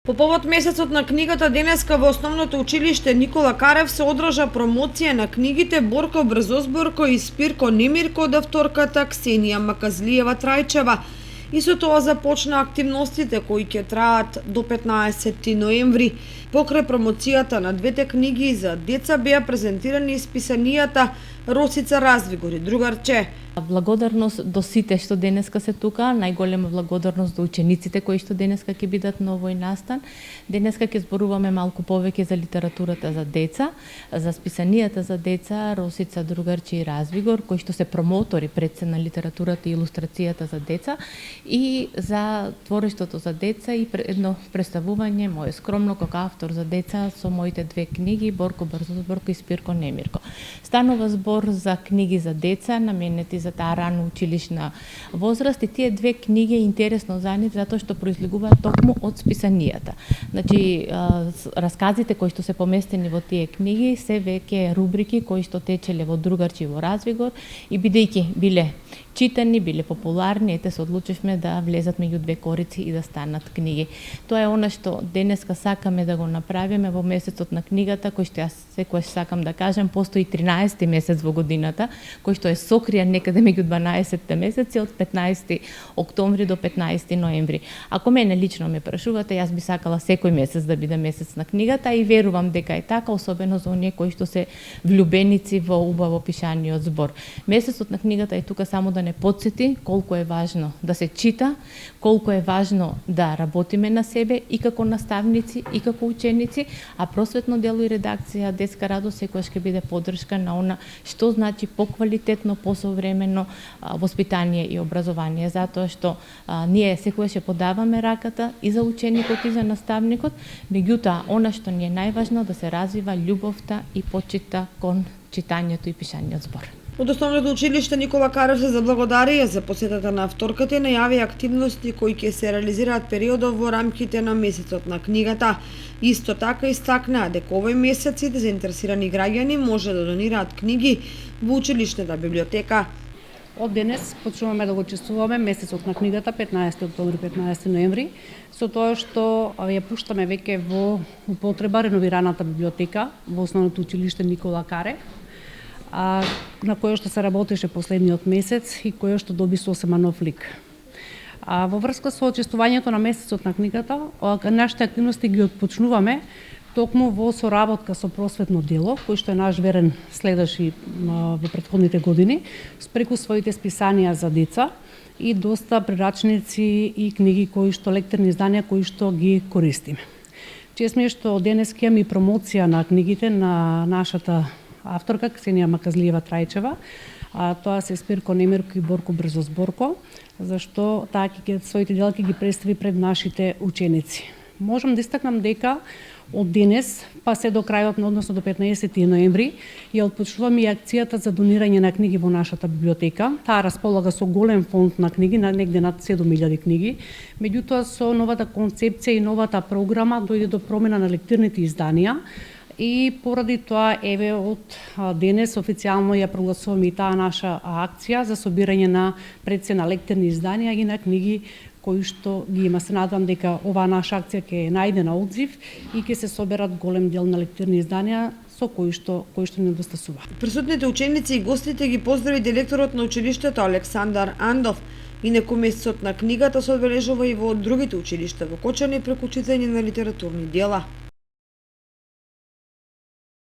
По повод месецот на книгата, денеска во Основното училиште Никола Карев се одржа промоција на книгите Борко Брзозборко и Спирко Немирко од авторката Ксенија Маказлиева Трајчева. И со тоа започна активностите кои ќе траат до 15 ноември. Покрај промоцијата на двете книги за деца беа презентирани исписанијата Росица Развигор и Другарче. Благодарност до сите што денеска се тука, најголема благодарност до учениците кои што денеска ќе бидат на овој настан. Денеска ќе зборуваме малку повеќе за литературата за деца, за списанијата за деца Росица, Другарче и Развигор, кои што се промотори пред се на литературата и илустрацијата за деца, и за творештвото за деца и едно представување мое скромно како автор за деца со моите две книги Борко Брзозборко и Спирко Немирко. Станува збор за книги за деца наменети за таа рано училишна возраст, и тие две книги е интересно за нив затоа што произлегуваат токму од списанијата. Значи, расказите кои што се поместени во тие книги се веќе рубрики кои што течеле во Другарче и во Развигор, и бидејќи биле читани, биле популарни, ете се одлучивме да влезат меѓу две корици и да станат книги. Тоа е она што денеска сакаме да го направиме во месецот на книгата, кој што јас секогаш сакам да кажам, постои 13 месец во годината, кој што е сокријан некаде меѓу 12 месеци од 15 октомври до 15 ноември. Ако мене лично ме прашувате, јас би сакала секој месец да биде месец на книгата, и верувам дека е така, особено за оние кои што се влюбеници во убаво пишаниот збор. Месецот на книгата е тука само да не потсети колку е важно да се чита, колку е важно да работиме на себе и како наставници и како ученици, а просветно дело и редакција Детска радост секогаш ќе биде поддршка на она што значи поквалитетно, посовремено воспитание и образование, затоа што ние секогаш ќе подаваме раката и за ученикот и за наставникот, меѓутоа она што ни е најважно да се развива љубовта и почита кон читањето и пишаниот збор. Од Основното училиште Никола Карев се заблагодарија за посетата на авторката и најави активности кои ќе се реализираат периодов во рамките на месецот на книгата. Исто така истакнаа дека овој месец сите заинтересирани граѓани може да донираат книги во училишната библиотека. Од денес почнуваме да го чествуваме месецот на книгата 15 октомври 15 ноември со тоа што ја пуштаме веќе во употреба реновираната библиотека во Основното училиште Никола Карев, на која што се работеше последниот месец и која што доби сосема нов лик. Во врска со чествувањето на месецот на книгата, нашите активности ги отпочнуваме токму во соработка со просветно дело, кој што е наш верен следаш и во претходните години, преку своите списанија за деца и доста прирачници и книги кои што лектерни изданија кои што ги користиме. Чест ми е што денес ќе имаме промоција на книгите на нашата авторка Ксенија Маказлиева Трајчева, тоа се Спирко Немирко и Борко Брзозборко, зашто таа ќе своите дела ги представи пред нашите ученици. Можам да истакнам дека од денес па се до крајот, односно до 15 ноември, ја отпочнуваме и акцијата за донирање на книги во нашата библиотека. Таа располага со голем фонд на книги, негде над 7000 книги. Меѓутоа со новата концепција и новата програма дојде до промена на лектирните изданија. И поради тоа, еве, од денес официјално ја прогласуваме и таа наша акција за собирање на пред се на лектерни изданија и на книги кои што ги има. Се надевам дека оваа наша акција ќе најде на одзив и ќе се соберат голем дел на лектерни изданија со кои што недостасува. Присутните ученици и гостите ги поздрави директорот на училиштето Александар Андов. Инаку месецот на книгата се одбележува и во другите училишта во Кочани преку читање на литературни дела.